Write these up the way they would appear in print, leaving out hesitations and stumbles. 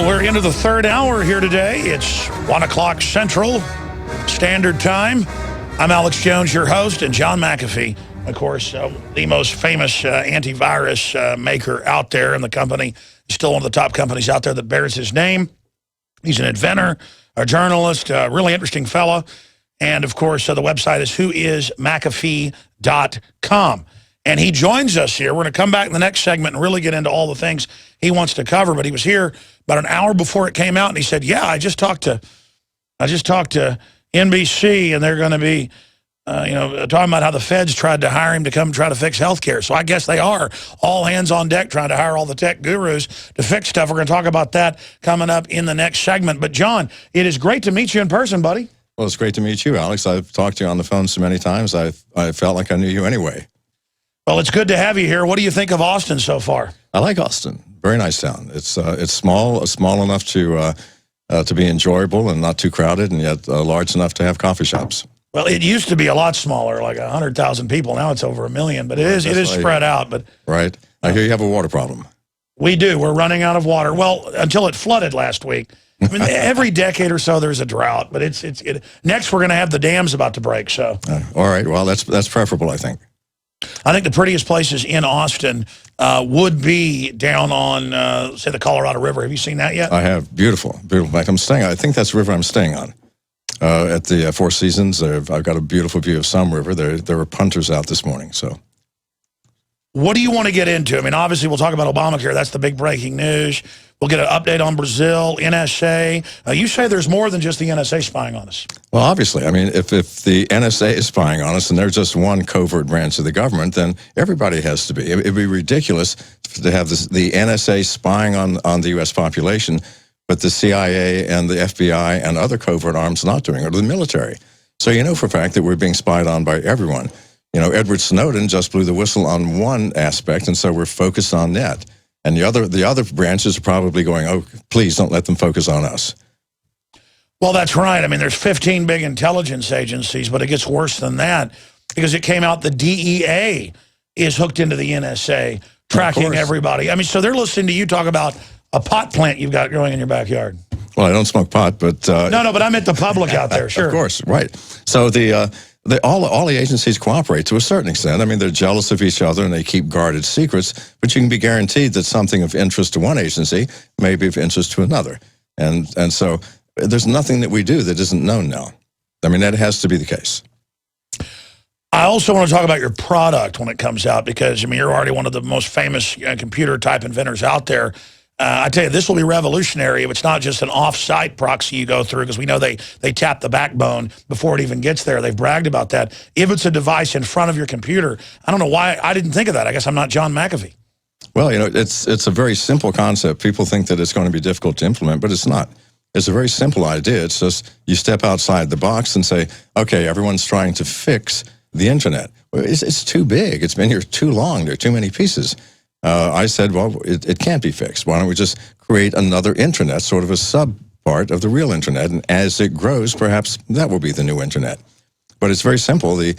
we're into the third hour here today. It's 1 o'clock Central Standard Time. I'm Alex Jones, your host, and John McAfee, of course, the most famous antivirus maker out there in the company. He's still one of the top companies out there that bears his name. He's an inventor, a journalist, a really interesting fellow. And, of course, the website is whoismcafee.com. And he joins us here. We're going to come back in the next segment and really get into all the things he wants to cover. But he was here about an hour before it came out, and he said, yeah, I just talked to NBC, and they're going to be, talking about how the feds tried to hire him to come try to fix healthcare. So I guess they are all hands on deck trying to hire all the tech gurus to fix stuff. We're going to talk about that coming up in the next segment. But, John, it is great to meet you in person, buddy. Well, it's great to meet you, Alex. I've talked to you on the phone so many times, I felt like I knew you anyway. Well, it's good to have you here. What do you think of Austin so far? I like Austin. Very nice town. It's small enough to be enjoyable and not too crowded, and yet large enough to have coffee shops. Well, it used to be a lot smaller, like 100,000 people. Now it's over 1 million, but it is spread out. But right. I hear you have a water problem. We do. We're running out of water. Well, until it flooded last week. I mean, every decade or so there's a drought, but next we're going to have the dams about to break. So, all right. Well, that's preferable, I think. I think the prettiest places in Austin would be down on, say, the Colorado River. Have you seen that yet? I have. Beautiful, beautiful. In fact, I think that's the river I'm staying on. At the Four Seasons, I've got a beautiful view of some river. There were punters out this morning. So, what do you want to get into? I mean, obviously, we'll talk about Obamacare. That's the big breaking news. We'll get an update on Brazil, NSA. You say there's more than just the NSA spying on us. Well, obviously. I mean, if the NSA is spying on us and they're just one covert branch of the government, then everybody has to be. It'd be ridiculous to have the NSA spying on the U.S. population, but the CIA and the FBI and other covert arms not doing it, or the military. So you know for a fact that we're being spied on by everyone. You know, Edward Snowden just blew the whistle on one aspect, and so we're focused on that. And the other branches are probably going, oh, please don't let them focus on us. Well, that's right. I mean, there's 15 big intelligence agencies, but it gets worse than that because it came out the DEA is hooked into the NSA, tracking everybody. I mean, so they're listening to you talk about a pot plant you've got growing in your backyard. Well, I don't smoke pot, but... No, but I meant the public out there, sure. Of course, right. So all the agencies cooperate to a certain extent. I mean, they're jealous of each other and they keep guarded secrets, but you can be guaranteed that something of interest to one agency may be of interest to another. And so there's nothing that we do that isn't known now. I mean, that has to be the case. I also want to talk about your product when it comes out because, I mean, you're already one of the most famous computer-type inventors out there. I tell you, this will be revolutionary if it's not just an off-site proxy you go through, because we know they tap the backbone before it even gets there. They've bragged about that. If it's a device in front of your computer, I don't know why I didn't think of that. I guess I'm not John McAfee. Well, you know, it's a very simple concept. People think that it's going to be difficult to implement, but it's not. It's a very simple idea. It's just you step outside the box and say, okay, everyone's trying to fix the internet. Well, it's too big. It's been here too long. There are too many pieces. I said, well, it can't be fixed. Why don't we just create another internet, sort of a sub-part of the real internet, and as it grows, perhaps that will be the new internet. But it's very simple. The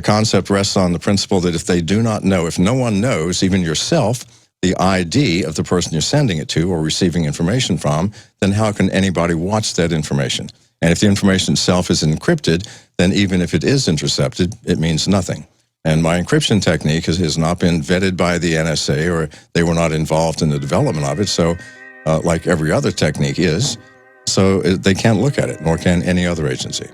concept rests on the principle that if they do not know, if no one knows, even yourself, the ID of the person you're sending it to or receiving information from, then how can anybody watch that information? And if the information itself is encrypted, then even if it is intercepted, it means nothing. And my encryption technique has not been vetted by the NSA, or they were not involved in the development of it. So like every other technique is, so they can't look at it, nor can any other agency.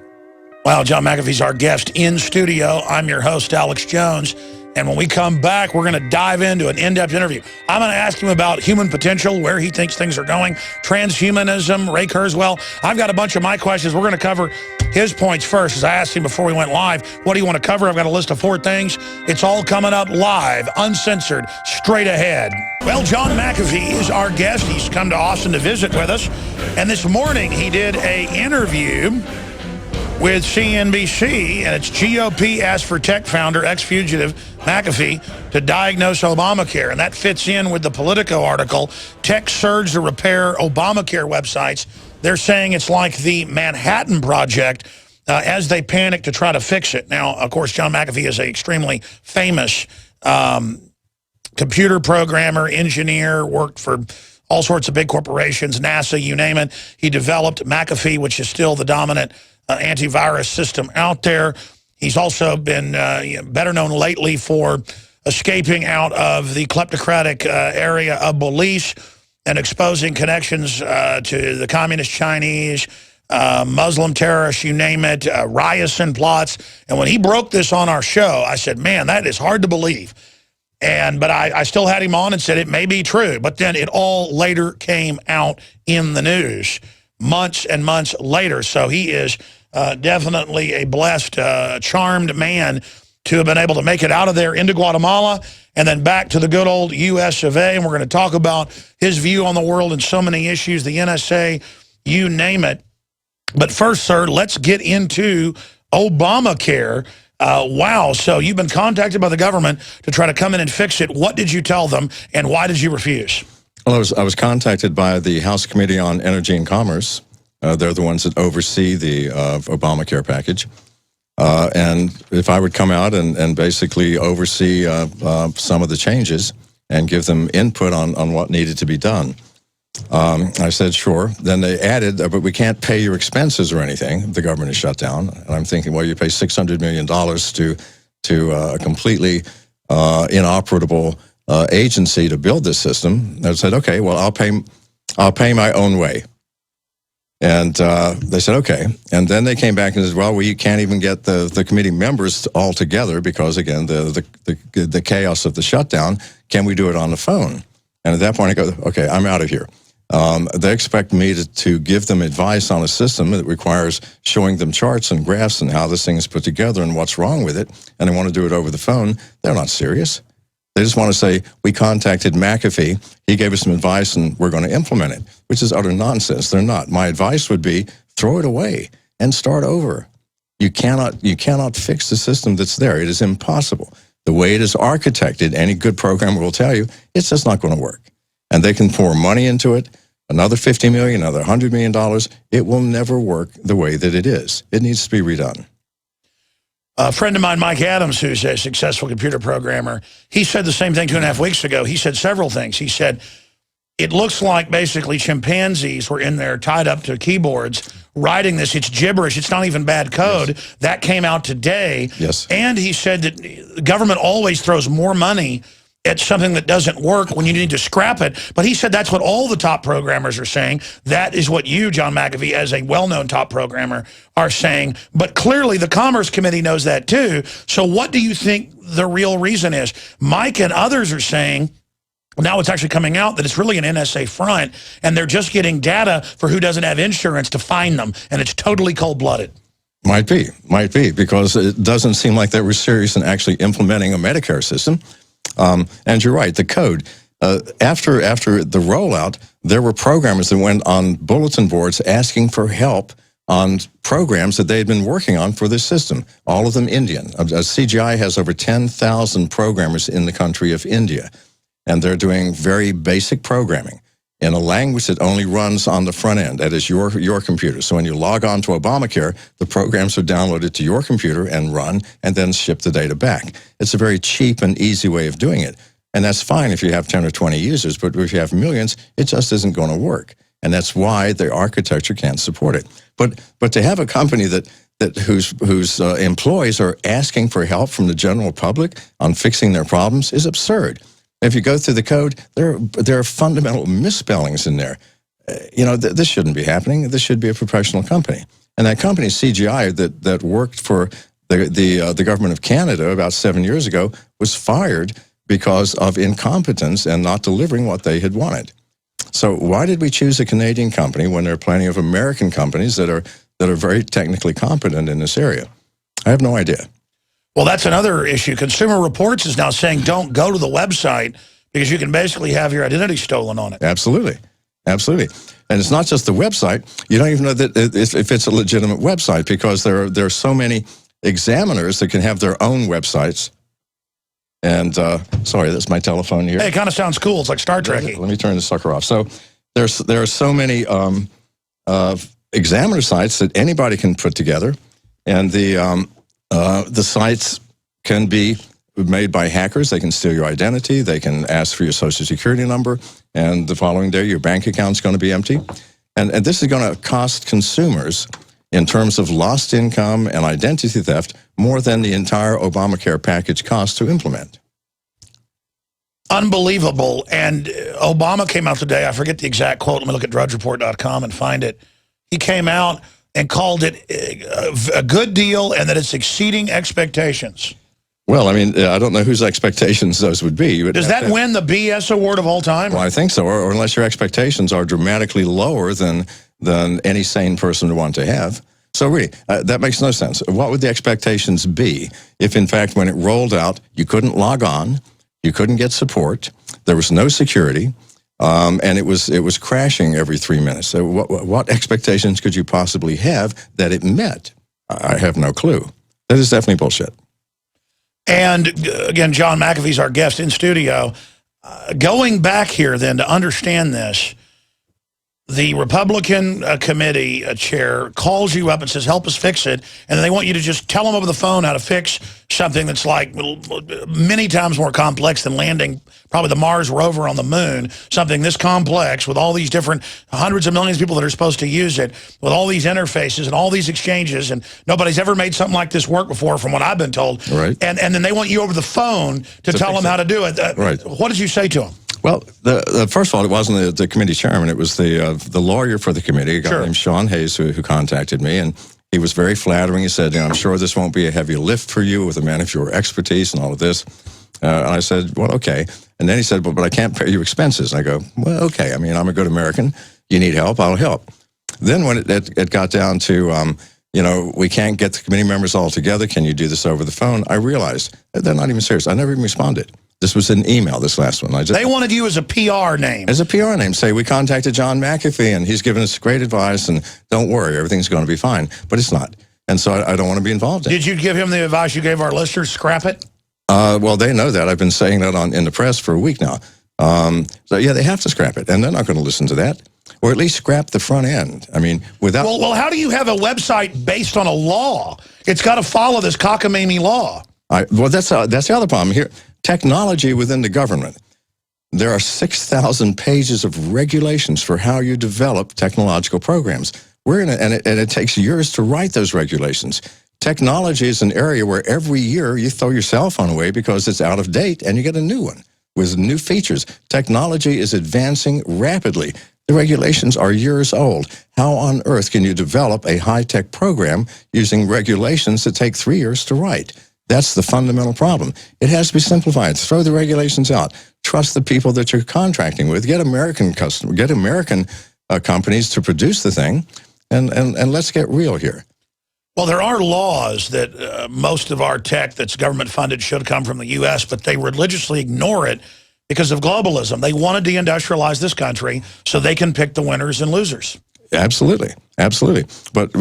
Wow, John McAfee's our guest in studio. I'm your host, Alex Jones. And when we come back, we're going to dive into an in-depth interview. I'm going to ask him about human potential, where he thinks things are going, transhumanism, Ray Kurzweil. I've got a bunch of my questions. We're going to cover his points first. As I asked him before we went live, what do you want to cover? I've got a list of 4 things. It's all coming up live, uncensored, straight ahead. Well, John McAfee is our guest. He's come to Austin to visit with us. And this morning, he did an interview with CNBC, and it's GOP asked for tech founder, ex-fugitive McAfee to diagnose Obamacare. And that fits in with the Politico article, Tech Surge to Repair Obamacare Websites. They're saying it's like the Manhattan Project as they panic to try to fix it. Now, of course, John McAfee is an extremely famous computer programmer, engineer, worked for all sorts of big corporations, NASA, you name it. He developed McAfee, which is still the dominant antivirus system out there. He's also been better known lately for escaping out of the kleptocratic area of Belize and exposing connections to the communist Chinese, Muslim terrorists, you name it, Ryerson plots. And when he broke this on our show, I said, man, that is hard to believe. But I still had him on and said it may be true. But then it all later came out in the news months and months later. So he is definitely a blessed, charmed man to have been able to make it out of there into Guatemala and then back to the good old U.S. of A. And we're going to talk about his view on the world and so many issues, the NSA, you name it. But first, sir, let's get into Obamacare. Wow, so you've been contacted by the government to try to come in and fix it. What did you tell them, and why did you refuse? Well, I was contacted by the House Committee on Energy and Commerce. They're the ones that oversee the Obamacare package. And if I would come out and basically oversee some of the changes and give them input on what needed to be done. I said, sure. Then they added, but we can't pay your expenses or anything. The government is shut down. And I'm thinking, well, you pay $600 million to a completely inoperable agency to build this system. And I said, okay, well, I'll pay my own way. And they said, okay. And then they came back and said, well, we can't even get the committee members all together because, again, the chaos of the shutdown. Can we do it on the phone? And at that point, I go, okay, I'm out of here. They expect me to give them advice on a system that requires showing them charts and graphs and how this thing is put together and what's wrong with it, and they want to do it over the phone. They're not serious. They just want to say, we contacted McAfee, he gave us some advice, and we're going to implement it, which is utter nonsense. They're not. My advice would be, throw it away and start over. You cannot fix the system that's there. It is impossible. The way it is architected, any good programmer will tell you, it's just not going to work. And they can pour money into it, another $50 million, another $100 million. It will never work the way that it is. It needs to be redone. A friend of mine, Mike Adams, who's a successful computer programmer, he said the same thing 2.5 weeks ago. He said several things. He said, it looks like basically chimpanzees were in there tied up to keyboards writing this. It's gibberish. It's not even bad code. Yes. That came out today. Yes. And he said that the government always throws more money at something that doesn't work when you need to scrap it. But he said that's what all the top programmers are saying. That is what you, John McAfee, as a well-known top programmer, are saying. But clearly the Commerce Committee knows that too. So what do you think the real reason is? Mike and others are saying, now it's actually coming out that it's really an NSA front, and they're just getting data for who doesn't have insurance to find them, and it's totally cold-blooded. Might be, because it doesn't seem like they were serious in actually implementing a Medicare system. And you're right, the code. After the rollout, there were programmers that went on bulletin boards asking for help on programs that they had been working on for this system, all of them Indian. CGI has over 10,000 programmers in the country of India, and they're doing very basic programming in a language that only runs on the front end, that is your computer. So when you log on to Obamacare, the programs are downloaded to your computer and run, and then ship the data back. It's a very cheap and easy way of doing it. And that's fine if you have 10 or 20 users, but if you have millions, it just isn't going to work. And that's why the architecture can't support it. But to have a company whose employees are asking for help from the general public on fixing their problems is absurd. If you go through the code, there are fundamental misspellings in there. This shouldn't be happening. This should be a professional company. And that company, CGI, that worked for the government of Canada about 7 years ago, was fired because of incompetence and not delivering what they had wanted. So why did we choose a Canadian company when there are plenty of American companies that are very technically competent in this area? I have no idea. Well, that's another issue. Consumer Reports is now saying don't go to the website because you can basically have your identity stolen on it. Absolutely. Absolutely. And it's not just the website. You don't even know that if it's a legitimate website, because there are so many examiners that can have their own websites. And, sorry, that's my telephone here. Hey, it kind of sounds cool. It's like Star Trek. Let me turn the sucker off. So there are so many examiner sites that anybody can put together. And the sites can be made by hackers. They can steal your identity. They can ask for your social security number. And the following day, your bank account's going to be empty. And this is going to cost consumers, in terms of lost income and identity theft, more than the entire Obamacare package cost to implement. Unbelievable. And Obama came out today. I forget the exact quote. Let me look at drudgereport.com and find it. He came out and called it a good deal and that it's exceeding expectations. Well, I mean, I don't know whose expectations those would be. Does that win the BS award of all time? Well, I think so, or unless your expectations are dramatically lower than any sane person would want to have. So really, that makes no sense. What would the expectations be if, in fact, when it rolled out, you couldn't log on, you couldn't get support, there was no security, and it was crashing every 3 minutes? So what expectations could you possibly have that it met? I have no clue. That is definitely bullshit. And again, John McAfee's our guest in studio. Going back here then to understand this, the Republican committee chair calls you up and says, help us fix it. And then they want you to just tell them over the phone how to fix something that's like many times more complex than landing probably the Mars rover on the moon. Something this complex with all these different hundreds of millions of people that are supposed to use it, with all these interfaces and all these exchanges. And nobody's ever made something like this work before, from what I've been told. Right. And then they want you over the phone to tell them how to do it. Right. What did you say to them? Well, first of all, it wasn't the committee chairman. It was the lawyer for the committee, a guy named Sean Hayes, who contacted me, and he was very flattering. He said, I'm sure this won't be a heavy lift for you with a man of your expertise and all of this. And I said, well, okay. And then he said, but I can't pay you expenses. And I go, well, okay. I mean, I'm a good American. You need help, I'll help. Then when it got down to, we can't get the committee members all together, can you do this over the phone? I realized they're not even serious. I never even responded. This was an email, this last one. They wanted you as a PR name. As a PR name. Say, we contacted John McAfee, and he's given us great advice, and don't worry, everything's going to be fine. But it's not. And so I don't want to be involved in it. Did you give him the advice you gave our listeners, scrap it? Well, they know that. I've been saying that in the press for a week now. So, yeah, they have to scrap it, and they're not going to listen to that. Or at least scrap the front end. I mean, without... Well, how do you have a website based on a law? It's got to follow this cockamamie law. Well, that's the other problem here. Technology within the government. There are 6,000 pages of regulations for how you develop technological programs. We're in and it takes years to write those regulations. Technology is an area where every year you throw your cell phone away because it's out of date and you get a new one with new features. Technology is advancing rapidly. The regulations are years old. How on earth can you develop a high-tech program using regulations that take 3 years to write? That's the fundamental problem. It has to be simplified. Throw the regulations out. Trust the people that you're contracting with. Get American customers, get American companies to produce the thing, and let's get real here. Well, there are laws that most of our tech that's government funded should come from the U.S., but they religiously ignore it because of globalism. They want to deindustrialize this country so they can pick the winners and losers. Absolutely. Absolutely. But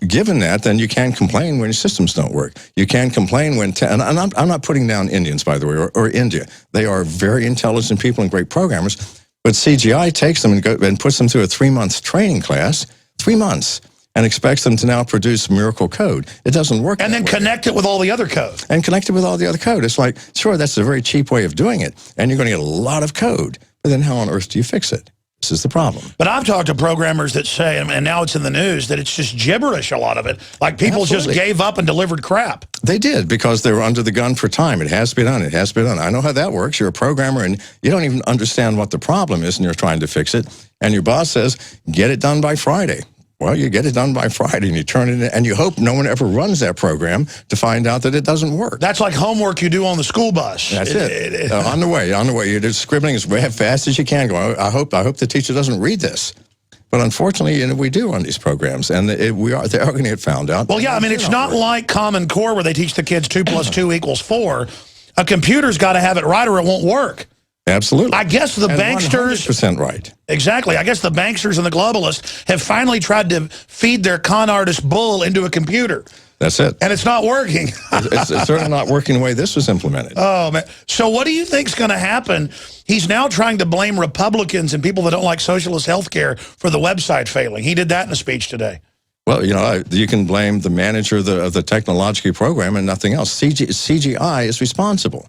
given that, then you can't complain when your systems don't work. You can't complain when... and I'm not putting down Indians, by the way, or India. They are very intelligent people and great programmers. But CGI takes them and puts them through a 3-month training class, 3 months, and expects them to now produce miracle code. It doesn't work. And then connect it with all the other code. And connect it with all the other code. It's like, sure, that's a very cheap way of doing it, and you're going to get a lot of code. But then how on earth do you fix it? This is the problem. But I've talked to programmers that say, and now it's in the news, that it's just gibberish, a lot of it. Like people just gave up and delivered crap. They did, because they were under the gun for time. It has to be done. It has to be done. I know how that works. You're a programmer, and you don't even understand what the problem is, and you're trying to fix it. And your boss says, get it done by Friday. Well, you get it done by Friday, and you turn it in, and you hope no one ever runs that program to find out that it doesn't work. That's like homework you do on the school bus. That's it. On the way. You're just scribbling as fast as you can. Go. I hope the teacher doesn't read this. But unfortunately, we do run these programs, and they are going to get found out. Well, yeah, I mean, it's not like Common Core where they teach the kids 2 + 2 = 4. A computer's got to have it right or it won't work. Absolutely. I guess the banksters... 100% right. Exactly. I guess the banksters and the globalists have finally tried to feed their con artist bull into a computer. That's it. And it's not working. it's certainly not working the way this was implemented. Oh, man. So what do you think's going to happen? He's now trying to blame Republicans and people that don't like socialist health care for the website failing. He did that in a speech today. Well, you can blame the manager of the technological program and nothing else. CGI is responsible,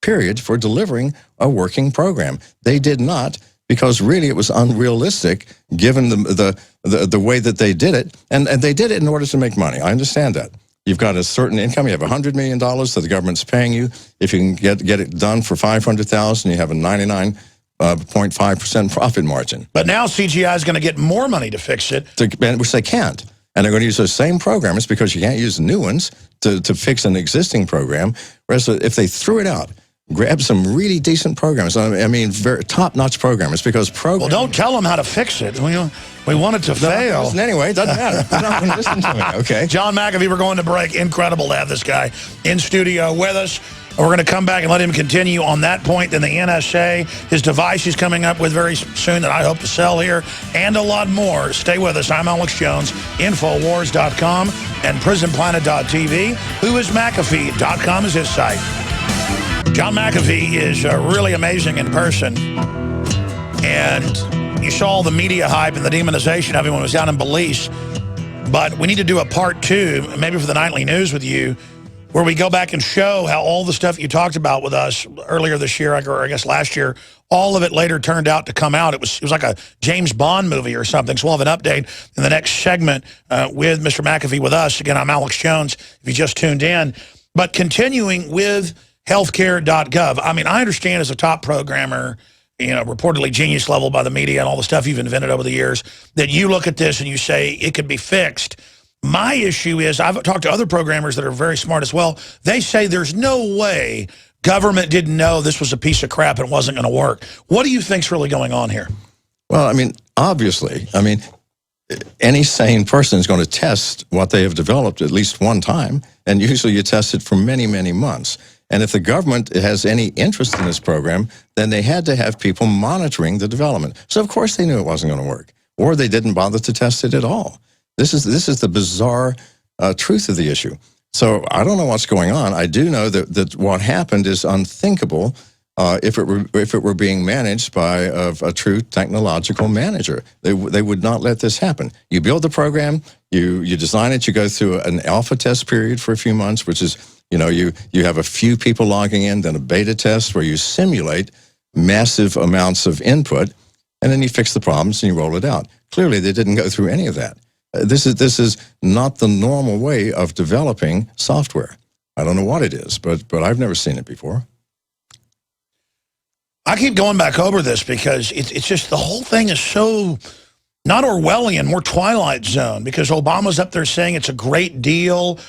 period, for delivering a working program. They did not, because really it was unrealistic given the way that they did it. And they did it in order to make money. I understand that. You've got a certain income. You have $100 million that the government's paying you. If you can get it done for $500,000, you have a 99.5% profit margin. But now CGI is going to get more money to fix it. Which they can't. And they're going to use those same programmers because you can't use new ones to fix an existing program. Whereas if they threw it out, grab some really decent programs. I mean, very top-notch programmers, because Well, don't tell them how to fix it. We want it to fail. Anyway, it doesn't matter. They're not going to listen to me, okay? John McAfee, we're going to break. Incredible to have this guy in studio with us. We're going to come back and let him continue on that point. Then the NSA, his device he's coming up with very soon that I hope to sell here, and a lot more. Stay with us. I'm Alex Jones, Infowars.com and PrisonPlanet.tv. WhoisMcAfee.com is his site. John McAfee is really amazing in person. And you saw the media hype and the demonization of him when he was down in Belize. But we need to do a part 2, maybe for the nightly news with you, where we go back and show how all the stuff you talked about with us earlier this year, or I guess last year, all of it later turned out to come out. It was like a James Bond movie or something. So we'll have an update in the next segment with Mr. McAfee with us. Again, I'm Alex Jones, if you just tuned in. But continuing with Healthcare.gov, I mean, I understand as a top programmer, reportedly genius level by the media and all the stuff you've invented over the years, that you look at this and you say it could be fixed. My issue is, I've talked to other programmers that are very smart as well. They say there's no way government didn't know this was a piece of crap and wasn't going to work. What do you think's really going on here? Well, I mean, obviously, any sane person is going to test what they have developed at least one time, and usually you test it for many, many months. And if the government has any interest in this program, then they had to have people monitoring the development. So of course they knew it wasn't going to work, or they didn't bother to test it at all. This is the bizarre truth of the issue. So I don't know what's going on. I do know that what happened is unthinkable if it were being managed by a true technological manager. They would not let this happen. You build the program, you design it, you go through an alpha test period for a few months, which is, you have a few people logging in, then a beta test where you simulate massive amounts of input, and then you fix the problems and you roll it out. Clearly, they didn't go through any of that. This is not the normal way of developing software. I don't know what it is, but I've never seen it before. I keep going back over this because it's just the whole thing is so not Orwellian, more Twilight Zone, because Obama's up there saying it's a great deal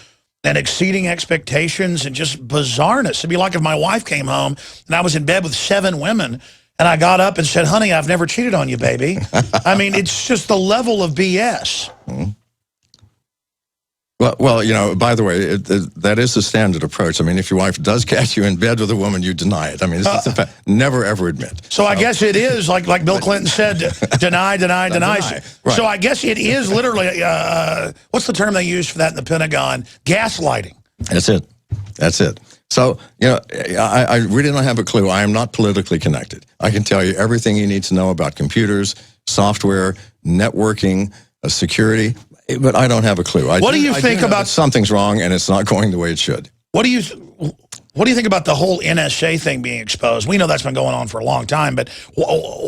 and exceeding expectations and just bizarreness. It'd be like if my wife came home and I was in bed with 7 women and I got up and said, honey, I've never cheated on you, baby. I mean, it's just the level of BS. Mm-hmm. Well, by the way, that is the standard approach. I mean, if your wife does catch you in bed with a woman, you deny it. I mean, this is the fact. Never, ever admit. So I guess it is, like Bill Clinton said, deny. Right. So I guess it is literally, what's the term they use for that in the Pentagon? Gaslighting. That's it. So, I really don't have a clue. I am not politically connected. I can tell you everything you need to know about computers, software, networking, security, but I don't have a clue. What do you think about something's wrong and it's not going the way it should? What do you think about the whole NSA thing being exposed? We know that's been going on for a long time, but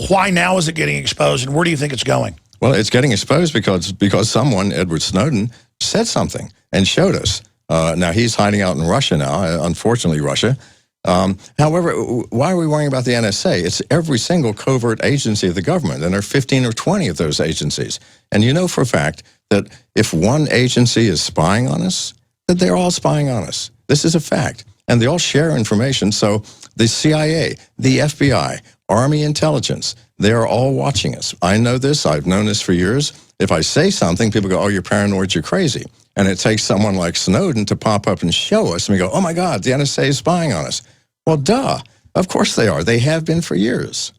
why now is it getting exposed, and where do you think it's going? Well, it's getting exposed because someone, Edward Snowden, said something and showed us. Now, he's hiding out in Russia now, unfortunately, Russia. However, why are we worrying about the NSA? It's every single covert agency of the government, and there are 15 or 20 of those agencies. And you know for a fact that if one agency is spying on us, that they're all spying on us. This is a fact. And they all share information. So the CIA, the FBI, Army intelligence, they are all watching us. I know this. I've known this for years. If I say something, people go, oh, you're paranoid, you're crazy. And it takes someone like Snowden to pop up and show us, and we go, oh my God, the NSA is spying on us. Well, duh. Of course they are. They have been for years.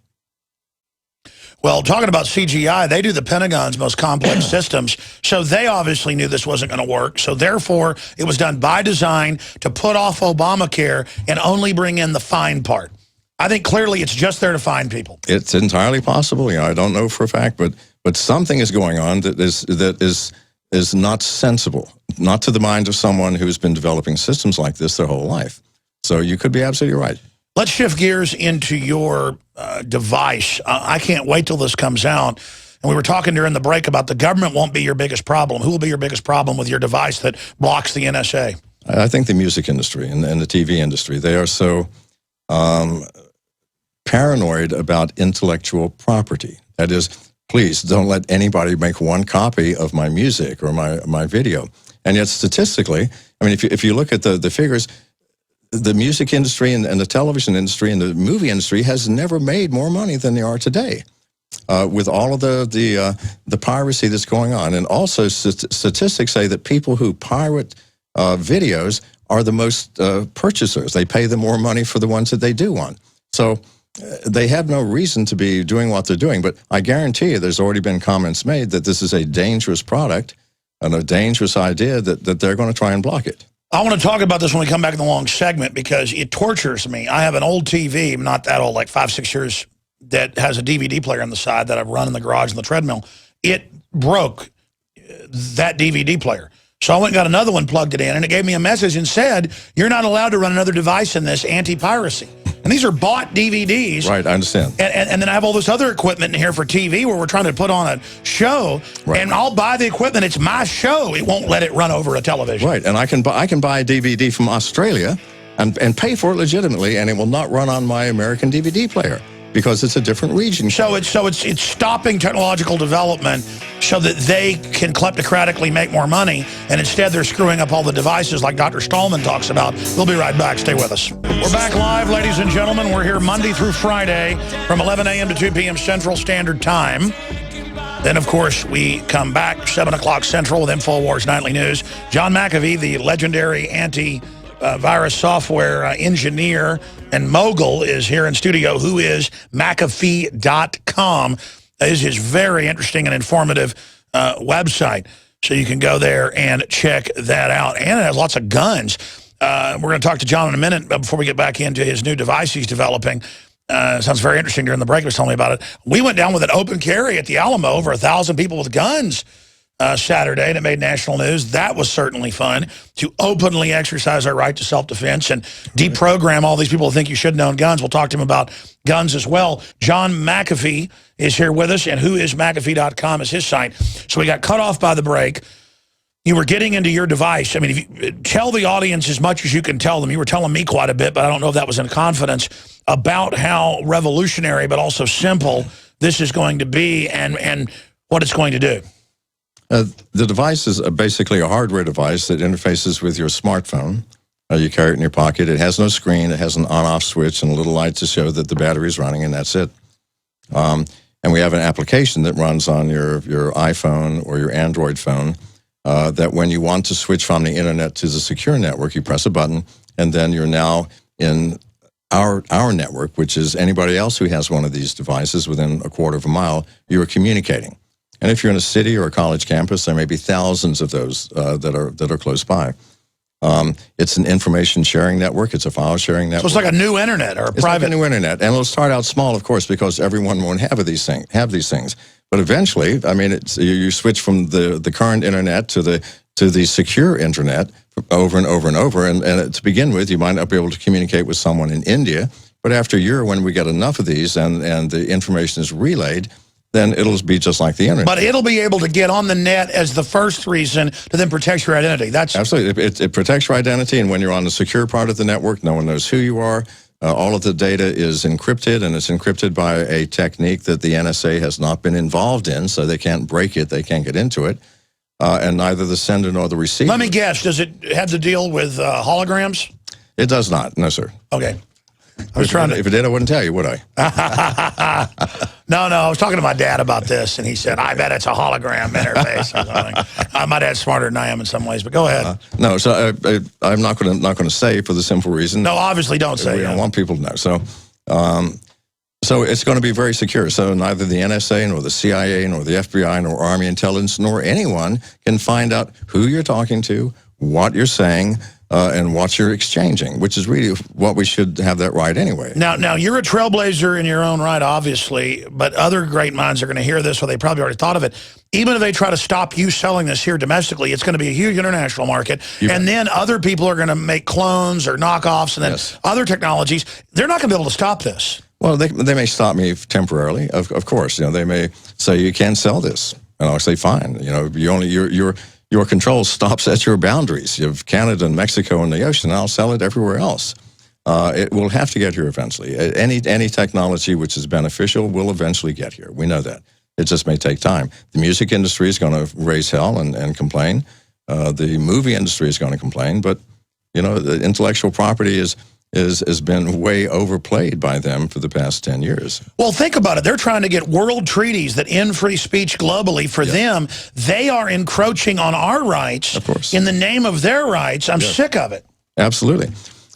Well, talking about CGI, they do the Pentagon's most complex systems, so they obviously knew this wasn't going to work. So therefore, it was done by design to put off Obamacare and only bring in the fine part. I think clearly it's just there to find people. It's entirely possible. I don't know for a fact, but something is going on that is is not sensible, not to the mind of someone who's been developing systems like this their whole life. So you could be absolutely right. Let's shift gears into your device. I can't wait till this comes out. And we were talking during the break about the government won't be your biggest problem. Who will be your biggest problem with your device that blocks the NSA? I think the music industry and the TV industry, they are so paranoid about intellectual property. That is, please don't let anybody make one copy of my music or my video. And yet statistically, I mean, if you look at the figures, the music industry and the television industry and the movie industry has never made more money than they are today. With all of the piracy that's going on. And also statistics say that people who pirate videos are the most purchasers. They pay them more money for the ones that they do want. So they have no reason to be doing what they're doing. But I guarantee you there's already been comments made that this is a dangerous product and a dangerous idea that they're going to try and block it. I want to talk about this when we come back in the long segment because it tortures me. I have an old TV, not that old, like 5-6 years, that has a DVD player on the side that I've run in the garage on the treadmill. It broke that DVD player. So I went and got another one, plugged it in, and it gave me a message and said, you're not allowed to run another device in this anti-piracy. And these are bought DVDs. Right, I understand. And then I have all this other equipment in here for TV where we're trying to put on a show, right. And I'll buy the equipment. It's my show. It won't let it run over a television. Right, and I can buy a DVD from Australia and pay for it legitimately, and it will not run on my American DVD player because it's a different region. So it's stopping technological development so that they can kleptocratically make more money, and instead they're screwing up all the devices like Dr. Stallman talks about. We'll be right back. Stay with us. We're back live, ladies and gentlemen. We're here Monday through Friday from 11 a.m. to 2 p.m. Central Standard Time. Then, of course, we come back 7 o'clock Central with InfoWars Nightly News. John McAfee, the legendary anti-virus software engineer and mogul, is here in studio. Who is McAfee.com. Is his very interesting and informative website. So you can go there and check that out. And it has lots of guns. We're going to talk to John in a minute before we get back into his new device he's developing. Sounds very interesting. During the break, he was telling me about it. We went down with an open carry at the Alamo, over 1,000 people with guns Saturday, and it made national news. That was certainly fun, to openly exercise our right to self-defense and deprogram all these people who think you shouldn't own guns. We'll talk to him about guns as well. John McAfee is here with us, and whoismcafee.com is his site. So we got cut off by the break. You were getting into your device. I mean, if you tell the audience as much as you can tell them. You were telling me quite a bit, but I don't know if that was in confidence, about how revolutionary but also simple this is going to be and what it's going to do. The device is basically a hardware device that interfaces with your smartphone. You carry it in your pocket. It has no screen. It has an on-off switch and a little light to show that the battery is running, and that's it. And we have an application that runs on your iPhone or your Android phone that when you want to switch from the internet to the secure network, you press a button, and then you're now in our network, which is anybody else who has one of these devices within a quarter of a mile, you are communicating. And if you're in a city or a college campus, there may be thousands of those that are close by. It's an information sharing network. It's a file sharing network. So it's like a new internet or a private. Like a new internet, and it'll start out small, of course, because everyone won't have these things. But eventually, I mean, you switch from the current internet to the secure internet over and over and over. And to begin with, you might not be able to communicate with someone in India. But after a year, when we get enough of these and the information is relayed, then it'll be just like the internet. But it'll be able to get on the net as the first reason to then protect your identity. That's absolutely. It protects your identity, and when you're on the secure part of the network, no one knows who you are. All of the data is encrypted, and it's encrypted by a technique that the NSA has not been involved in, so they can't break it, they can't get into it, and neither the sender nor the receiver. Let me guess, does it have to deal with holograms? It does not, no, sir. Okay. I was trying to. If it did, I wouldn't tell you, would I? No, I was talking to my dad about this, and he said, I bet it's a hologram interface or something. My dad's smarter than I am in some ways, but go ahead. No, so I'm not going to say, for the simple reason. No, obviously don't say. We don't want people to know. So it's going to be very secure. So neither the NSA, nor the CIA, nor the FBI, nor Army Intelligence, nor anyone can find out who you're talking to, what you're saying, and what you're exchanging, which is really what we should have that right anyway. Now you're a trailblazer in your own right, obviously, but other great minds are going to hear this, or they probably already thought of it. even if they try to stop you selling this here domestically, it's going to be a huge international market. And then other people are going to make clones or knockoffs and then other technologies. They're not going to be able to stop this. Well, they may stop me temporarily, of course. You know, they may say you can't sell this, and I'll say fine. You know, your control stops at your boundaries. You have Canada and Mexico and the ocean, and I'll sell it everywhere else. It will have to get here eventually. Any technology which is beneficial will eventually get here. We know that. It just may take time. The music industry is going to raise hell and complain. The movie industry is going to complain, but you know, the intellectual property has been way overplayed by them for the past 10 years. Well, think about it. They're trying to get world treaties that end free speech globally. For them, they are encroaching on our rights in the name of their rights. I'm sick of it. Absolutely.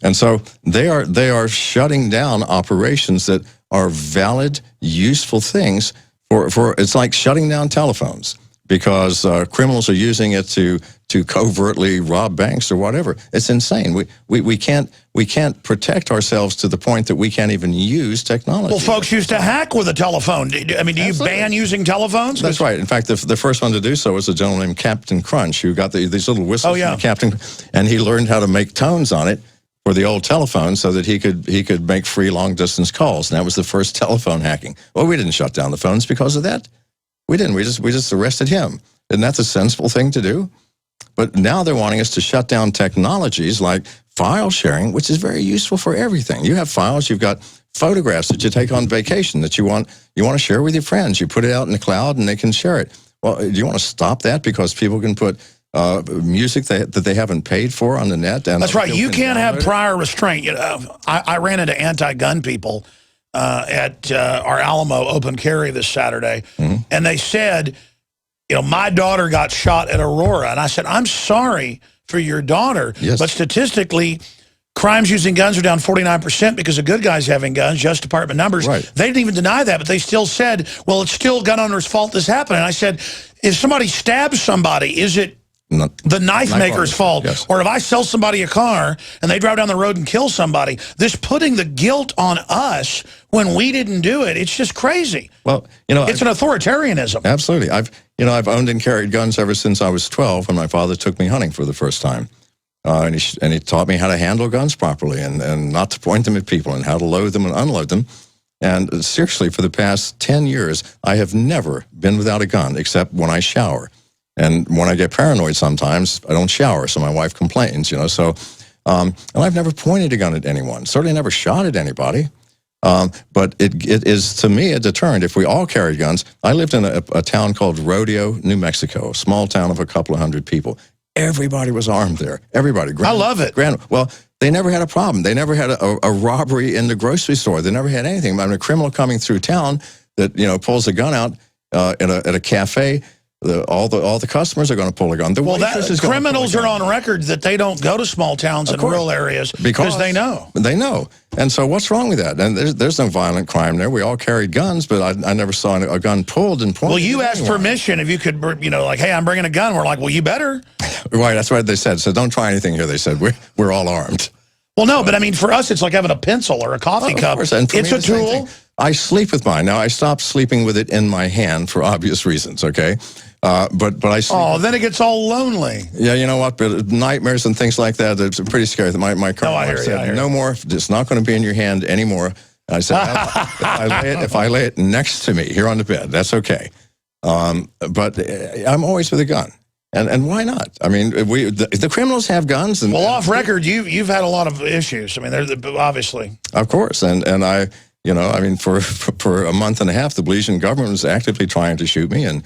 And so they are shutting down operations that are valid, useful things for it's like shutting down telephones because criminals are using it to covertly rob banks or whatever. It's insane. We can't protect ourselves to the point that we can't even use technology. Well, folks used to hack with a telephone. I mean, do you ban using telephones? That's right. In fact, the first one to do so was a gentleman named Captain Crunch, who got these little whistles from the Captain, and he learned how to make tones on it for the old telephone so that he could make free long-distance calls. And that was the first telephone hacking. Well, we didn't shut down the phones because of that. We didn't. We just arrested him. Isn't that the sensible thing to do? But now they're wanting us to shut down technologies like file sharing, which is very useful for everything. You have files, you've got photographs that you take on vacation that you want to share with your friends. You put it out in the cloud and they can share it. Well, do you want to stop that because people can put music that they haven't paid for on the net? And that's right. You can't have prior restraint. You know, I ran into anti-gun people at our Alamo open carry this Saturday, and they said, you know, my daughter got shot at Aurora. And I said, I'm sorry for your daughter, but statistically, crimes using guns are down 49% because of good guys having guns, Justice Department numbers. They didn't even deny that, but they still said, well, it's still gun owners' fault this happened. And I said, if somebody stabs somebody, is it the knife maker's fault? Or if I sell somebody a car and they drive down the road and kill somebody, this putting the guilt on us when we didn't do it, it's just crazy. Well, you know, it's an authoritarianism. Absolutely. I've owned and carried guns ever since I was 12 when my father took me hunting for the first time. And he taught me how to handle guns properly and not to point them at people and how to load them and unload them. And seriously, for the past 10 years, I have never been without a gun except when I shower. And when I get paranoid sometimes, I don't shower, so my wife complains, you know. So, and I've never pointed a gun at anyone, certainly never shot at anybody. But it is, to me, a deterrent. If we all carried guns, I lived in a town called Rodeo, New Mexico, a small town of a couple of hundred people. Everybody was armed there. Everybody. I love it. Well, they never had a problem. They never had a robbery in the grocery store. They never had anything. I mean, a criminal coming through town that, you know, pulls a gun out at a cafe, all the customers are going to pull a gun. Criminals are on record that they don't go to small towns and rural areas because they know. They know. And so what's wrong with that? And there's no violent crime there. We all carried guns, but I never saw a gun pulled and pointed. Well, you asked permission if you could, you know, like, hey, I'm bringing a gun. We're like, well, you better. Right, that's what they said. So don't try anything here, they said. We're all armed. Well, no, but I mean, for us, it's like having a pencil or a coffee cup. It's a tool. I sleep with mine. Now, I stopped sleeping with it in my hand for obvious reasons, okay? But I sleep. Oh, then it gets all lonely. Yeah, you know what? But nightmares and things like that, it's pretty scary. My current wife said, no more, it's not going to be in your hand anymore. And I said, if I lay it next to me here on the bed, that's okay. But I'm always with a gun. And why not? I mean, the criminals have guns. Well, off record, you've had a lot of issues. I mean, they're obviously. Of course, and I, you know, I mean, for a month and a half, the Belizean government was actively trying to shoot me, and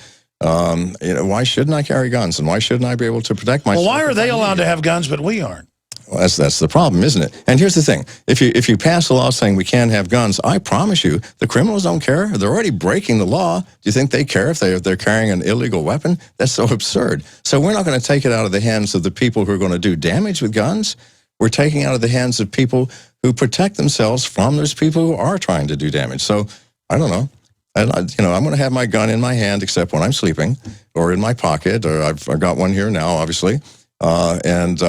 you know, why shouldn't I carry guns, and why shouldn't I be able to protect myself? Well, why are they allowed to have guns, but we aren't? Well, that's the problem, isn't it? And here's the thing: if you pass a law saying we can't have guns, I promise you, the criminals don't care. They're already breaking the law. Do you think they care if they're carrying an illegal weapon? That's so absurd. So we're not going to take it out of the hands of the people who are going to do damage with guns. We're taking it out of the hands of people who protect themselves from those people who are trying to do damage. So I don't know. You know, I'm going to have my gun in my hand except when I'm sleeping or in my pocket, or I've got one here now, obviously. as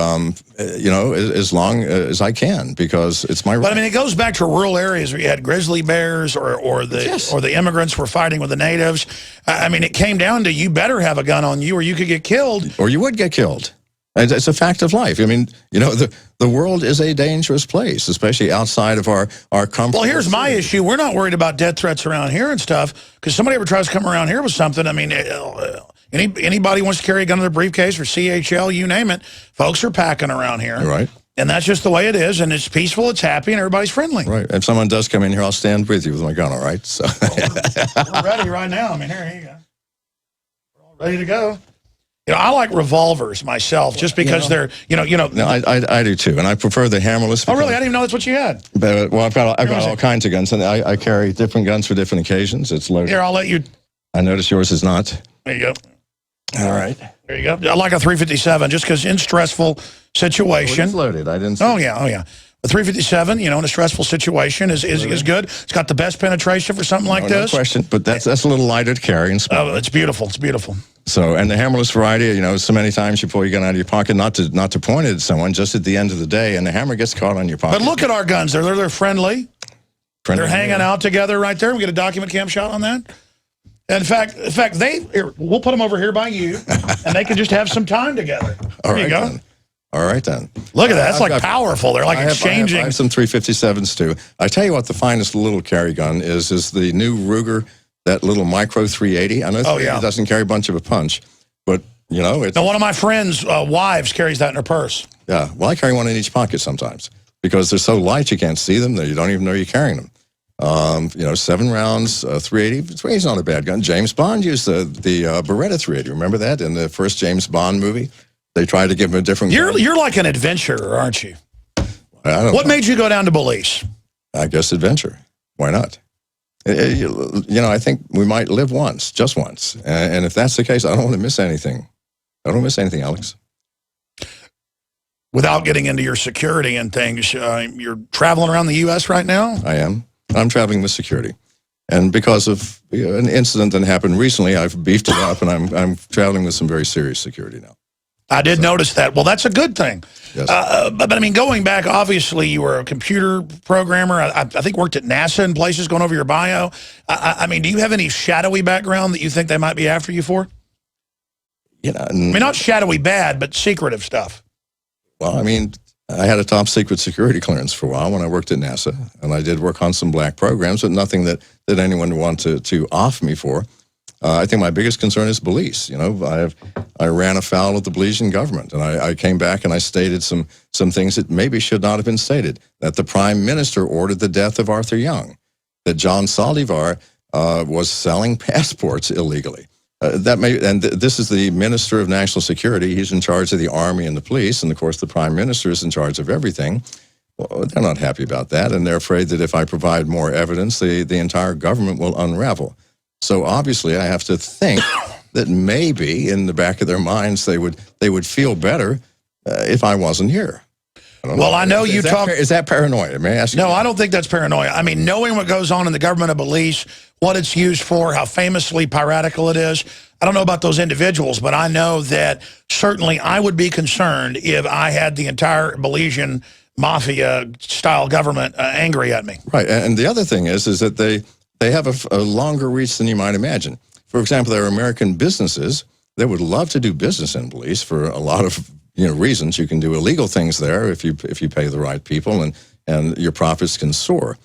long as I can, because it's my right. But I mean, it goes back to rural areas where you had grizzly bears, or the immigrants were fighting with the natives. I mean, it came down to you better have a gun on you, or you could get killed, or you would get killed. It's a fact of life. I mean, the world is a dangerous place, especially outside of our comfort. Well, here's my issue. We're not worried about death threats around here and stuff, because somebody ever tries to come around here with something, I mean, anybody wants to carry a gun in their briefcase or CHL, you name it, folks are packing around here. Right. And that's just the way it is, and it's peaceful, it's happy, and everybody's friendly. Right. If someone does come in here, I'll stand with you with my gun, all right? So. We're ready right now. I mean, here you go. We're all ready to go. I like revolvers myself, just because they're, No, I do too, and I prefer the hammerless. Oh, really? I didn't even know that's what you had. But, well, I've got all kinds of guns, and I carry different guns for different occasions. It's loaded. Here, I'll let you. I notice yours is not. There you go. All right. There you go. I like a 357, just because in stressful situation. Well, it's loaded. I didn't see. Oh, yeah. The 357, in a stressful situation is good. It's got the best penetration for something like this. No question, but that's a little lighter to carry and small. Oh, it's beautiful. It's beautiful. So, and the hammerless variety, so many times you pull your gun out of your pocket, not to point it at someone, just at the end of the day, and the hammer gets caught on your pocket. But look at our guns. They're friendly. They're hanging out together right there. We get a document cam shot on that. In fact, we'll put them over here by you, and they can just have some time together. There you go. Then. All right, then. Look at that. That's like powerful. They're like exchanging. I have some 357s, too. I tell you what, the finest little carry gun is the new Ruger, that little micro 380. I know 380 doesn't carry much of a punch, but, it's... Now, one of my friends' wives carries that in her purse. Yeah, well, I carry one in each pocket sometimes, because they're so light you can't see them. You don't even know you're carrying them. 7 rounds, 380. 380's not a bad gun. James Bond used the Beretta 380. Remember that in the first James Bond movie? They tried to give him a different gun. You're like an adventurer, aren't you? What made you go down to Belize? I guess adventure. Why not? I think we might live once, just once. And if that's the case, I don't want to miss anything. I don't miss anything, Alex. Without getting into your security and things, you're traveling around the U.S. right now? I am. I'm traveling with security. And because of an incident that happened recently, I've beefed it up, and I'm traveling with some very serious security now. I did notice that. Well, that's a good thing. Yes. But I mean, going back, obviously, you were a computer programmer. I think worked at NASA and places, going over your bio. I mean, do you have any shadowy background that you think they might be after you for? I mean, not shadowy bad, but secretive stuff. Well, I mean, I had a top secret security clearance for a while when I worked at NASA, and I did work on some black programs, but nothing that anyone would want to off me for. I think my biggest concern is Belize. I ran afoul of the Belizean government, and I came back and I stated some things that maybe should not have been stated. That the Prime Minister ordered the death of Arthur Young, that John Saldivar was selling passports illegally. This is the Minister of National Security. He's in charge of the Army and the police, and of course the Prime Minister is in charge of everything. Well, they're not happy about that, and they're afraid that if I provide more evidence, the entire government will unravel. So obviously I have to think that maybe in the back of their minds they would feel better if I wasn't here. I know you talk... Is that paranoia? May I ask you? No, I don't think that's paranoia. I mean, knowing what goes on in the government of Belize, what it's used for, how famously piratical it is, I don't know about those individuals, but I know that certainly I would be concerned if I had the entire Belizean mafia-style government angry at me. Right, and the other thing is that they have a longer reach than you might imagine. For example, there are American businesses that would love to do business in Belize for a lot of reasons. You can do illegal things there if you pay the right people, and your profits can soar.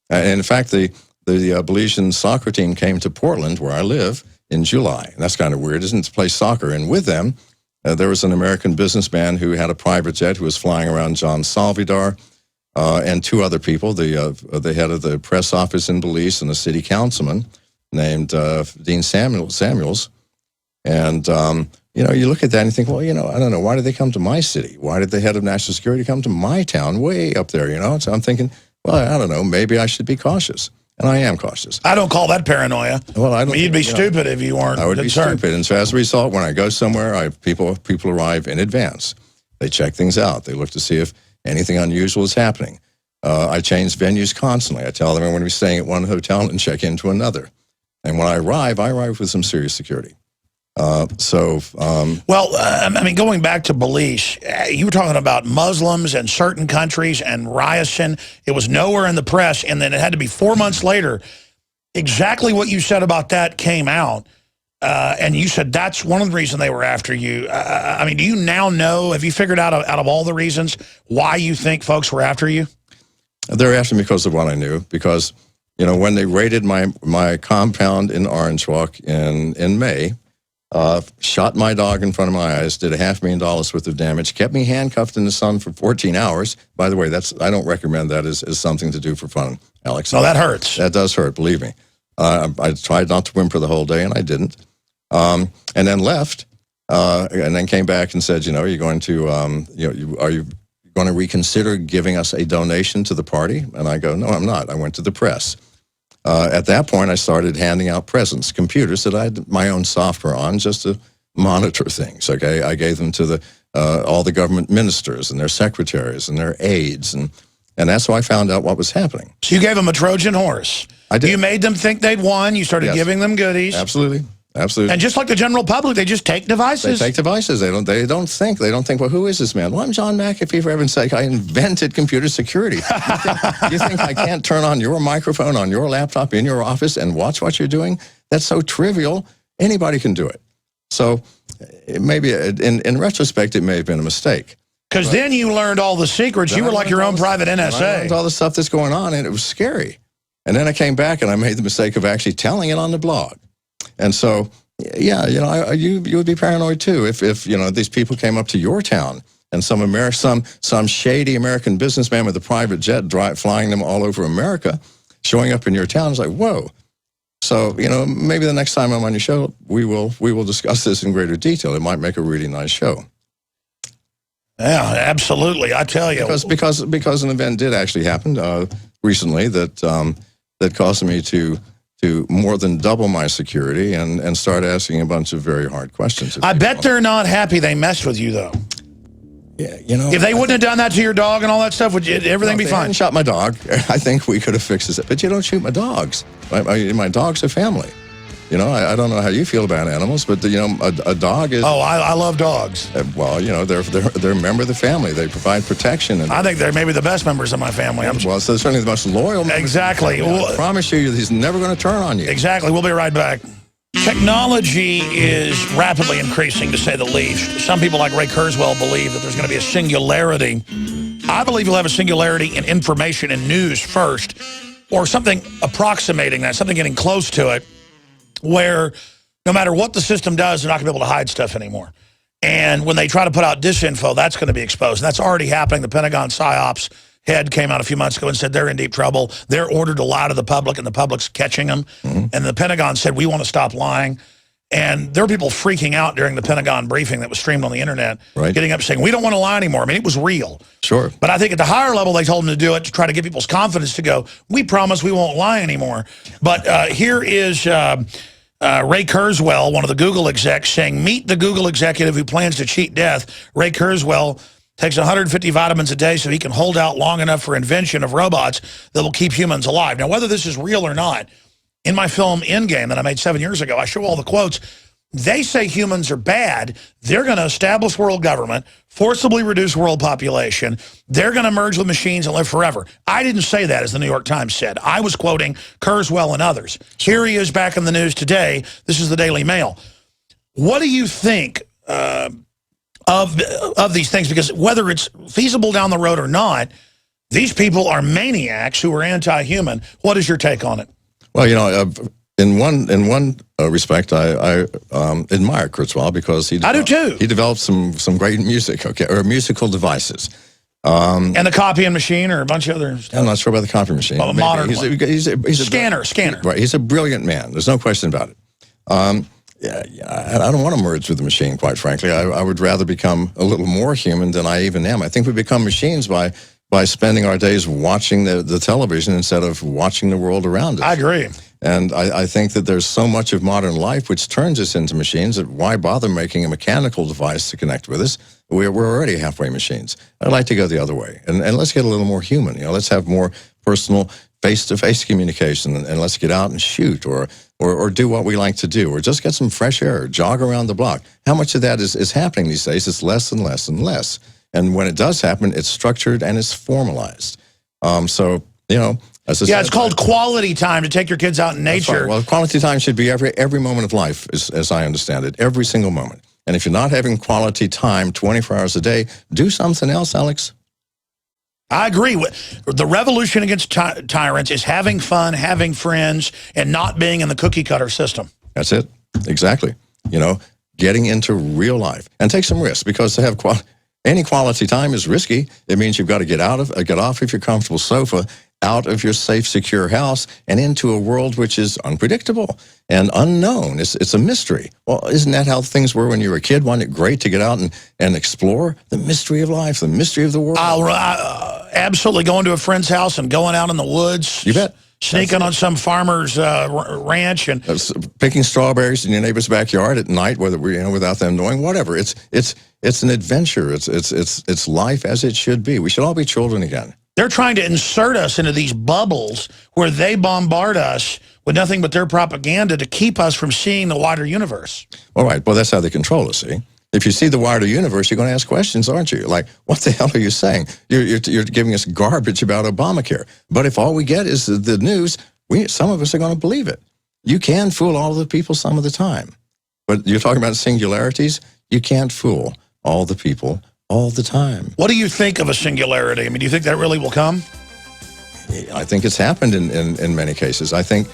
And in fact, the Belizean soccer team came to Portland, where I live, in July. And that's kind of weird, isn't it, to play soccer? And with them, there was an American businessman who had a private jet who was flying around John Salvador, and 2 other people, the head of the press office in Belize and a city councilman named Dean Samuels. And, you look at that and you think, well, I don't know, why did they come to my city? Why did the head of national security come to my town way up there, So I'm thinking, well, I don't know, maybe I should be cautious. And I am cautious. I don't call that paranoia. Well, I mean, you'd be stupid if you weren't. I would be stupid. And so as a result, when I go somewhere, people arrive in advance. They check things out. They look to see if anything unusual is happening. I change venues constantly. I tell them I'm going to be staying at one hotel and check into another. And when I arrive with some serious security. Well, I mean, going back to beliefs, you were talking about Muslims and certain countries and ryerson. It was nowhere in the press, and then it had to be 4 months later. Exactly what you said about that came out, and you said that's one of the reasons they were after you. I mean, do you now know, have you figured out of all the reasons why you think folks were after you? They're after me because of what I knew, because, you know, when they raided my compound in Orange Walk in May, shot my dog in front of my eyes, did $500,000 worth of damage, kept me handcuffed in the sun for 14 hours. By the way, I don't recommend that as something to do for fun, Alex. No, that hurts. That does hurt, believe me. I tried not to whimper the whole day, and I didn't. And then left, and then came back and said, you know, are you going to, are you going to reconsider giving us a donation to the party? And I go, no, I'm not. I went to the press. At that point, I started handing out presents, computers that I had my own software on just to monitor things, okay? I gave them to all the government ministers and their secretaries and their aides, and that's how I found out what was happening. So you gave them a Trojan horse. I did. You made them think they'd won. You started giving them goodies. Absolutely. Absolutely. And just like the general public, they just take devices. They take devices. They don't think. They don't think, well, who is this man? Well, I'm John McAfee, for heaven's sake. I invented computer security. You think I can't turn on your microphone on your laptop in your office and watch what you're doing? That's so trivial. Anybody can do it. So maybe in retrospect, it may have been a mistake. Because then you learned all the secrets. You were like your own private NSA. I learned all the stuff that's going on, and it was scary. And then I came back, and I made the mistake of actually telling it on the blog. And so, yeah, you know, you would be paranoid too if you know, these people came up to your town and some shady American businessman with a private jet flying them all over America, showing up in your town. It's like, whoa. So, you know, maybe the next time I'm on your show, we will discuss this in greater detail. It might make a really nice show. Yeah, absolutely. I tell you, because an event did actually happen recently that caused me to more than double my security and start asking a bunch of very hard questions. I bet they're not happy they messed with you, though. Yeah, you know. If they wouldn't have done that to your dog and all that stuff, would everything be fine? If they hadn't shot my dog, I think we could have fixed this. But you don't shoot my dogs. My dogs are family. You know, I don't know how you feel about animals, but you know, a dog is. Oh, I love dogs. Well, you know, they're a member of the family. They provide protection. And I think they're maybe the best members of my family. Well, so they're certainly the most loyal. Exactly. I promise you, he's never going to turn on you. Exactly. We'll be right back. Technology is rapidly increasing, to say the least. Some people like Ray Kurzweil believe that there's going to be a singularity. I believe you'll have a singularity in information and news first, or something approximating that, something getting close to it, where no matter what the system does, they're not going to be able to hide stuff anymore. And when they try to put out disinfo, that's going to be exposed. And that's already happening. The Pentagon PSYOPs head came out a few months ago and said they're in deep trouble. They're ordered to lie to the public, and the public's catching them. And the Pentagon said, we want to stop lying. And there were people freaking out during the Pentagon briefing that was streamed on the internet, getting up saying, we don't want to lie anymore. I mean, it was real. Sure. But I think at the higher level, they told them to do it to try to get people's confidence to go, we promise we won't lie anymore. But here is Ray Kurzweil, one of the Google execs, saying, meet the Google executive who plans to cheat death. Ray Kurzweil takes 150 vitamins a day so he can hold out long enough for invention of robots that will keep humans alive. Now, whether this is real or not, in my film Endgame that I made 7 years ago, I show all the quotes. They say humans are bad. They're going to establish world government, forcibly reduce world population. They're going to merge with machines and live forever. I didn't say that, as the New York Times said. I was quoting Kurzweil and others. Here he is back in the news today. This is the Daily Mail. What do you think of these things? Because whether it's feasible down the road or not, these people are maniacs who are anti-human. What is your take on it? Well, you know, in one respect, I admire Kurzweil because I do too. He developed some great music, or musical devices. And the copying machine, or a bunch of other stuff. I'm not sure about the copying machine. Well, a modern he's a scanner. Right, he's a brilliant man. There's no question about it. I don't want to merge with the machine, quite frankly. I would rather become a little more human than I even am. I think we become machines by spending our days watching the television instead of watching the world around us. I agree. And I think that there's so much of modern life which turns us into machines that why bother making a mechanical device to connect with us? We're already halfway machines. I'd like to go the other way. And let's get a little more human. You know, let's have more personal face-to-face communication, and let's get out and shoot, or do what we like to do, or just get some fresh air, jog around the block. How much of that is happening these days? It's less and less and less. And when it does happen, it's structured and it's formalized. So, you know, as I said, it's called quality time, to take your kids out in nature. Right. Well, quality time should be every moment of life, as I understand it, every single moment. And if you're not having quality time 24 hours a day, do something else, Alex. I agree. The revolution against tyrants is having fun, having friends, and not being in the cookie cutter system. That's it. Exactly. You know, getting into real life and take some risks, because to have any quality time is risky. It means you've got to get off of your comfortable sofa, out of your safe, secure house, and into a world which is unpredictable and unknown. It's a mystery. Well, isn't that how things were when you were a kid? Wasn't it great to get out and explore the mystery of life, the mystery of the world? Absolutely, going to a friend's house and going out in the woods. You bet. Sneaking on some farmer's ranch and picking strawberries in your neighbor's backyard at night, without them knowing. Whatever. It's an adventure. It's life as it should be. We should all be children again. They're trying to insert us into these bubbles where they bombard us with nothing but their propaganda to keep us from seeing the wider universe. All right. Well, that's how they control us. See. If you see the wider universe, you're going to ask questions, aren't you? Like, what the hell are you saying? You're giving us garbage about Obamacare. But if all we get is the news, some of us are going to believe it. You can fool all of the people some of the time. But you're talking about singularities. You can't fool all the people all the time. What do you think of a singularity? I mean, do you think that really will come? I think it's happened in many cases. I think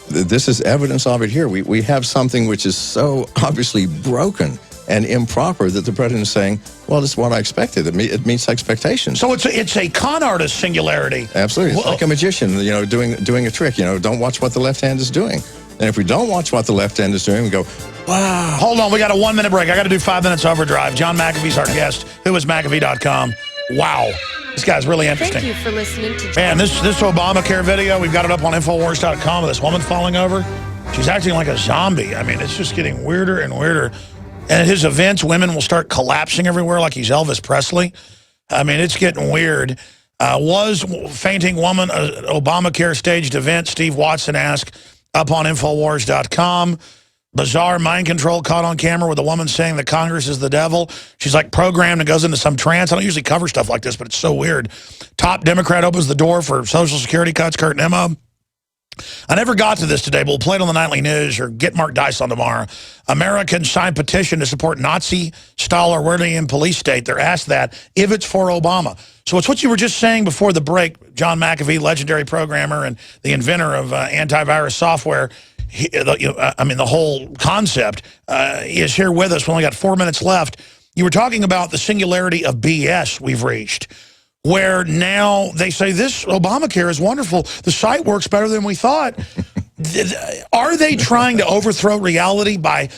this is evidence of it here. We have something which is so obviously broken and improper that the president is saying, well, this is what I expected. It meets expectations. So it's a con artist singularity. Absolutely. It's like a magician, doing a trick. Don't watch what the left hand is doing. And if we don't watch what the left hand is doing, we go, wow. Hold on, we got a 1-minute break. I got to do 5 minutes overdrive. John McAfee's our guest. Who is McAfee.com? Wow. This guy's really interesting. Thank you for listening to Man, this Obamacare video, we've got it up on Infowars.com of this woman falling over. She's acting like a zombie. I mean, it's just getting weirder and weirder. And at his events, women will start collapsing everywhere like he's Elvis Presley. I mean, it's getting weird. Was fainting woman an Obamacare staged event? Steve Watson asked up on Infowars.com. Bizarre mind control caught on camera with a woman saying that Congress is the devil. She's like programmed and goes into some trance. I don't usually cover stuff like this, but it's so weird. Top Democrat opens the door for Social Security cuts, Kurt Nimmo. I never got to this today, but we'll play it on the nightly news or get Mark Dice on tomorrow. Americans sign petition to support Nazi-style Orwellian police state. They're asked that if it's for Obama. So it's what you were just saying before the break. John McAfee, legendary programmer and the inventor of antivirus software. The whole concept is here with us. We only got 4 minutes left. You were talking about the singularity of BS we've reached, where now they say this Obamacare is wonderful. The site works better than we thought. Are they trying to overthrow reality by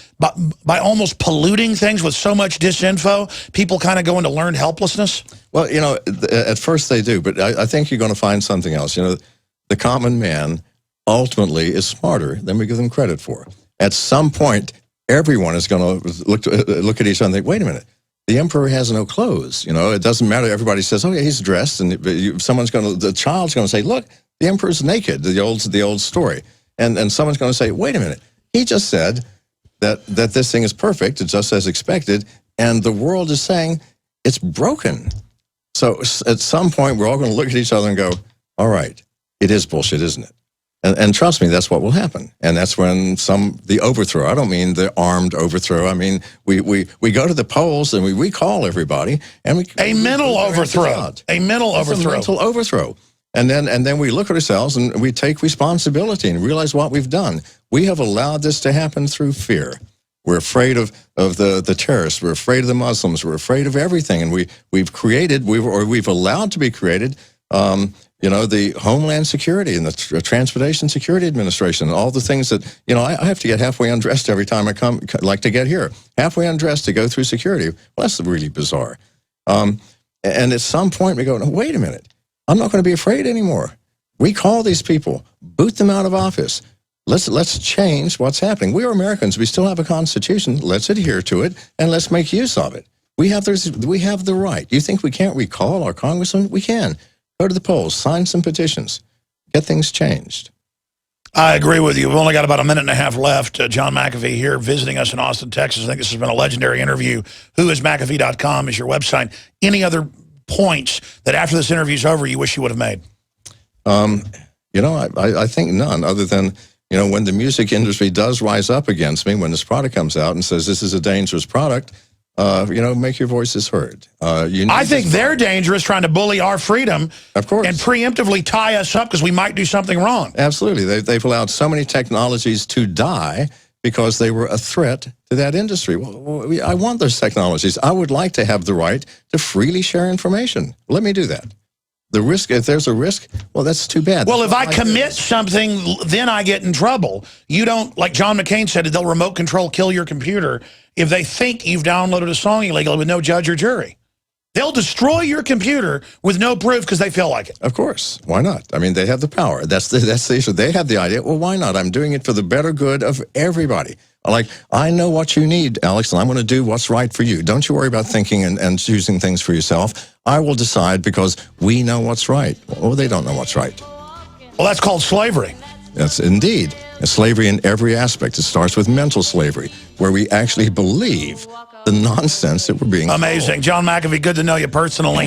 almost polluting things with so much disinfo? People kind of go into learned helplessness? Well, at first they do, but I think you're going to find something else. The common man ultimately is smarter than we give them credit for. At some point, everyone is going to look at each other and think, wait a minute. The emperor has no clothes. It doesn't matter. Everybody says, "Oh yeah, he's dressed," and the child's going to say, "Look, the emperor's naked." The old story, and someone's going to say, "Wait a minute, he just said that this thing is perfect. It's just as expected," and the world is saying it's broken. So at some point, we're all going to look at each other and go, "All right, it is bullshit, isn't it?" And trust me, that's what will happen. And that's when the overthrow, I don't mean the armed overthrow. I mean, we go to the polls and we recall everybody. And a mental overthrow. A mental overthrow. And then we look at ourselves and we take responsibility and realize what we've done. We have allowed this to happen through fear. We're afraid of the terrorists. We're afraid of the Muslims. We're afraid of everything. And we've allowed to be created the Homeland Security and the Transportation Security Administration, and all the things that, I have to get halfway undressed every time I like to get here. Halfway undressed to go through security. Well, that's really bizarre. And at some point we go, no, wait a minute. I'm not going to be afraid anymore. We call these people, boot them out of office. Let's change what's happening. We are Americans. We still have a Constitution. Let's adhere to it, and let's make use of it. We have the right. You think we can't recall our congressman? We can. Go to the polls, sign some petitions. Get things changed. I agree with you. We've only got about a minute and a half left. John McAfee here visiting us in Austin, Texas. I think this has been a legendary interview. McAfee.com is your website. Any other points that after this interview's over you wish you would have made? You know, I think none, other than, you know, when the music industry does rise up against me, when this product comes out and says this is a dangerous product, you know, make your voices heard. I think they're dangerous, trying to bully our freedom, of course, and preemptively tie us up because we might do something wrong. Absolutely. They've allowed so many technologies to die because they were a threat to that industry. Well, I want those technologies. I would like to have the right to freely share information. Let me do that. The risk, if there's a risk, well, that's too bad. Well, if I commit something, then I get in trouble. You don't, like John McCain said, they'll remote control kill your computer if they think you've downloaded a song illegally with no judge or jury. They'll destroy your computer with no proof because they feel like it. Of course. Why not? I mean, they have the power. That's the issue. They have the idea. Well, why not? I'm doing it for the better good of everybody. Like, I know what you need, Alex, and I'm going to do what's right for you. Don't you worry about thinking and choosing things for yourself. I will decide because we know what's right. Or they don't know what's right. Well, that's called slavery. That's indeed. Slavery in every aspect. It starts with mental slavery, where we actually believe the nonsense that we're being Amazing. told. John McAfee, good to know you personally.